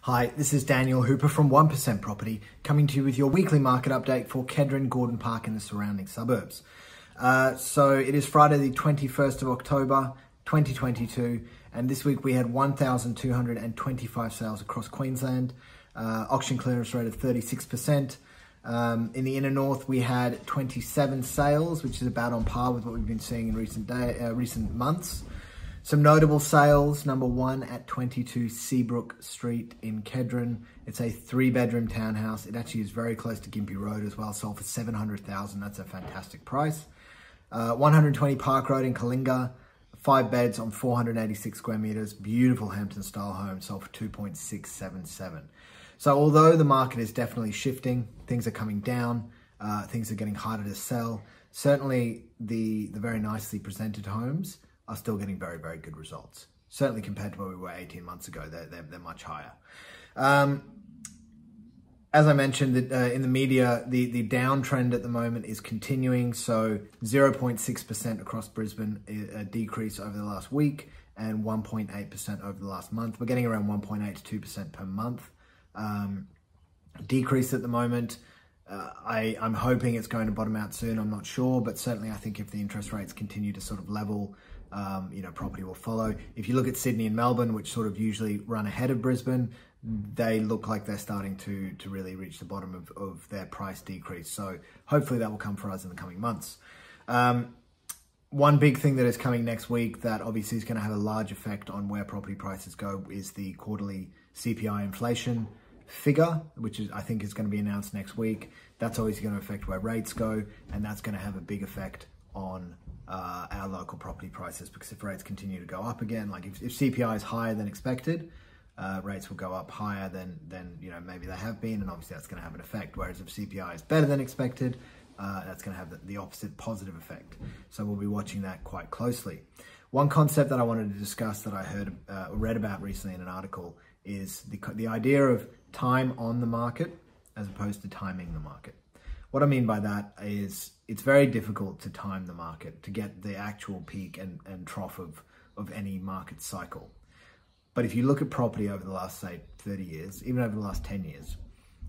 Hi, this is Daniel Hooper from 1% Property, coming to you with your weekly market update for Kedron, Gordon Park and the surrounding suburbs. So it is Friday the 21st of October 2022, and this week we had 1,225 sales across Queensland, auction clearance rate of 36%. In the inner north we had 27 sales, which is about on par with what we've been seeing in recent months. Some notable sales: number one at 22 Seabrook Street in Kedron. It's a 3-bedroom townhouse. It actually is very close to Gympie Road as well, sold for $700,000. That's a fantastic price. 120 Park Road in Kalinga, 5 beds on 486 square meters. Beautiful Hampton style home, sold for $2.677. So although the market is definitely shifting, things are coming down, things are getting harder to sell. Certainly the very nicely presented homes are still getting very, very good results. Certainly compared to where we were 18 months ago, they're much higher. As I mentioned, in the media, the downtrend at the moment is continuing. So 0.6% across Brisbane, a decrease over the last week, and 1.8% over the last month. We're getting around 1.8 to 2% per month. Decrease at the moment. I'm hoping it's going to bottom out soon. I'm not sure, but certainly I think if the interest rates continue to sort of level, property will follow. If you look at Sydney and Melbourne, which sort of usually run ahead of Brisbane, they look like they're starting to really reach the bottom of their price decrease. So hopefully that will come for us in the coming months. One big thing that is coming next week that obviously is going to have a large effect on where property prices go is the quarterly CPI inflation figure, which I think is going to be announced next week. That's always going to affect where rates go, and that's going to have a big effect on our local property prices, because if rates continue to go up again, like if CPI is higher than expected, rates will go up higher than maybe they have been, and obviously that's going to have an effect. Whereas if CPI is better than expected, that's going to have the opposite positive effect. So we'll be watching that quite closely. One concept that I wanted to discuss that I read about recently in an article is the idea of time on the market as opposed to timing the market. What I mean by that is it's very difficult to time the market, to get the actual peak and trough of any market cycle. But if you look at property over the last, say, 30 years, even over the last 10 years,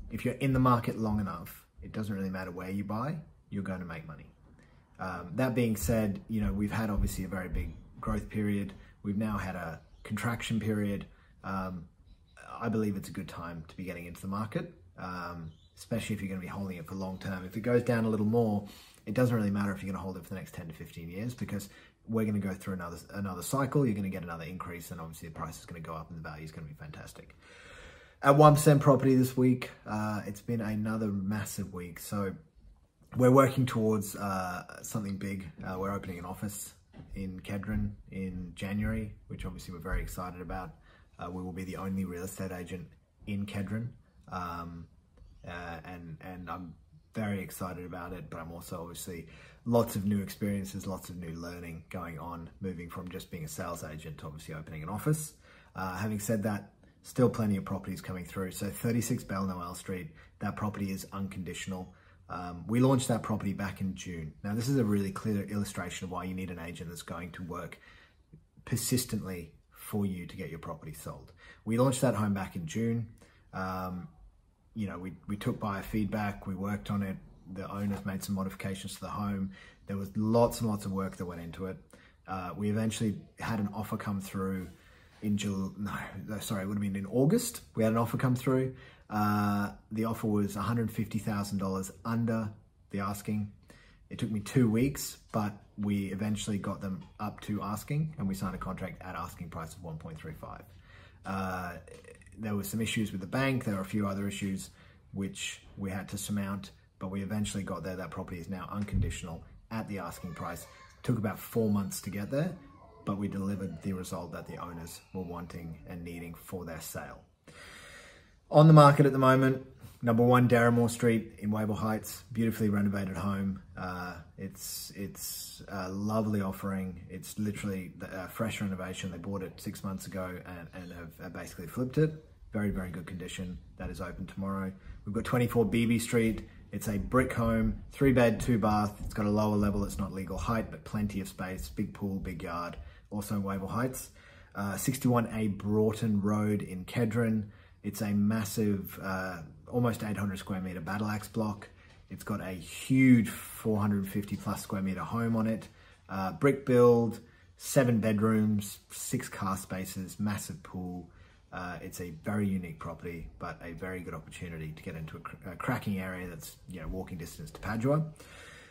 if you're in the market long enough, it doesn't really matter where you buy, you're going to make money. That being said, we've had obviously a very big growth period. We've now had a contraction period. I believe it's a good time to be getting into the market, especially if you're going to be holding it for long term. If it goes down a little more, it doesn't really matter if you're going to hold it for the next 10 to 15 years, because we're going to go through another cycle. You're going to get another increase, and obviously the price is going to go up and the value is going to be fantastic. At 1% Property this week, it's been another massive week. So we're working towards something big. We're opening an office in Kedron in January, which obviously we're very excited about. We will be the only real estate agent in Kedron, and I'm very excited about it, but I'm also obviously lots of new experiences, lots of new learning going on, moving from just being a sales agent to obviously opening an office. Having said that, still plenty of properties coming through. So 36 Bell Noel Street, that property is unconditional. We launched that property back in June. Now this is a really clear illustration of why you need an agent that's going to work persistently for you to get your property sold. We launched that home back in June. We took buyer feedback, we worked on it. The owners made some modifications to the home. There was lots and lots of work that went into it. We eventually had an offer come through in in August. We had an offer come through. The offer was $150,000 under the asking. It took me 2 weeks, but we eventually got them up to asking, and we signed a contract at asking price of 1.35. There were some issues with the bank. There were a few other issues which we had to surmount, but we eventually got there. That property is now unconditional at the asking price. It took about 4 months to get there, but we delivered the result that the owners were wanting and needing for their sale. On the market at the moment, number 1 Darramore Street in Wavell Heights, beautifully renovated home. It's a lovely offering. It's literally a fresh renovation. They bought it 6 months ago and have basically flipped it. Very, very good condition. That is open tomorrow. We've got 24 Beebe Street. It's a brick home, 3-bed, 2-bath. It's got a lower level. It's not legal height, but plenty of space. Big pool, big yard. Also in Wavell Heights. 61A Broughton Road in Kedron. It's a massive, almost 800 square meter battle axe block. It's got a huge 450 plus square meter home on it. Brick build, 7 bedrooms, 6 car spaces, massive pool. It's a very unique property, but a very good opportunity to get into a cracking area that's, you know, walking distance to Padua.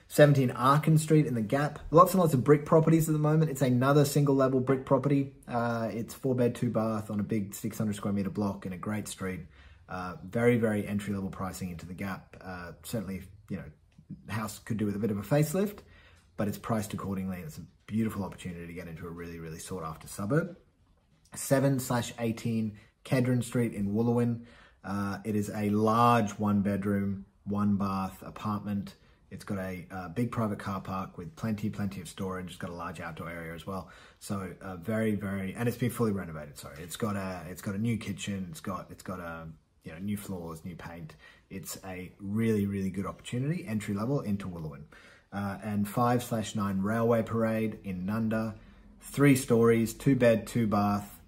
17 Arkin Street in the Gap. Lots and lots of brick properties at the moment. It's another single level brick property. It's 4 bed, 2 bath on a big 600 square meter block in a great street. Very, very entry level pricing into the Gap. Certainly, you know, house could do with a bit of a facelift, but it's priced accordingly. It's a beautiful opportunity to get into a really, really sought after suburb. 7/18 Kedron Street in Wooloowin. It is a large 1 bedroom, 1 bath apartment. It's got a big private car park with plenty of storage. It's got a large outdoor area as well. So very, and it's been fully renovated. Sorry, it's got a new kitchen. It's got a, you know, new floors, new paint. It's a really, really good opportunity, entry level into Wooloowin. And 5/9 Railway Parade in Nunda. 3 stories, 2 bed, 2 bath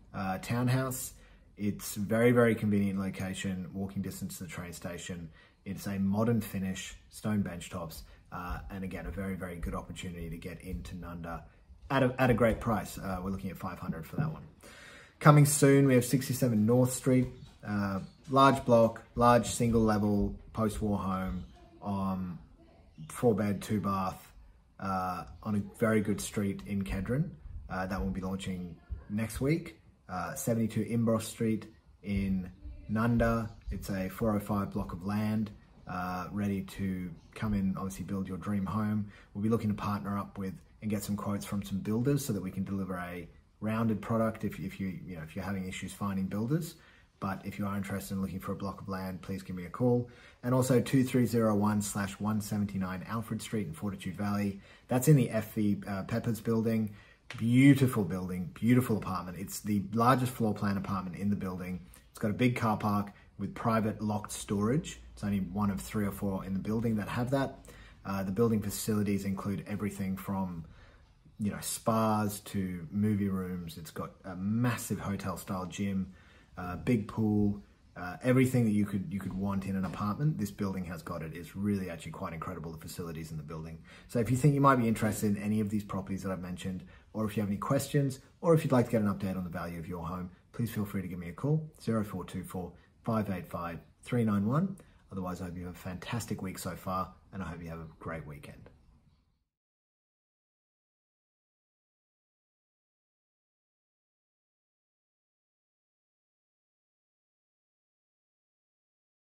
townhouse. It's very, very convenient location, walking distance to the train station. It's a modern finish, stone bench tops, and again, a very, very good opportunity to get into Nunda at a great price. We're looking at 500 for that one. Coming soon, we have 67 North Street, large block, large single level post-war home, 4 bed, 2 bath, on a very good street in Kedron. That will be launching next week. 72 Imbros Street in Nunda. It's a 405 block of land, ready to come in, obviously build your dream home. We'll be looking to partner up with and get some quotes from some builders so that we can deliver a rounded product if you're having issues finding builders. But if you are interested in looking for a block of land, please give me a call. And also 2301/179 Alfred Street in Fortitude Valley. That's in the FV Peppers building. Beautiful building, beautiful apartment. It's the largest floor plan apartment in the building. It's got a big car park with private locked storage. It's only one of 3 or 4 in the building that have that. The building facilities include everything from, you know, spas to movie rooms. It's got a massive hotel style gym, big pool, everything that you could want in an apartment. This building has got it. It's really actually quite incredible, the facilities in the building. So if you think you might be interested in any of these properties that I've mentioned, or if you have any questions, or if you'd like to get an update on the value of your home, please feel free to give me a call, 0424 585 391. Otherwise, I hope you have a fantastic week so far, and I hope you have a great weekend.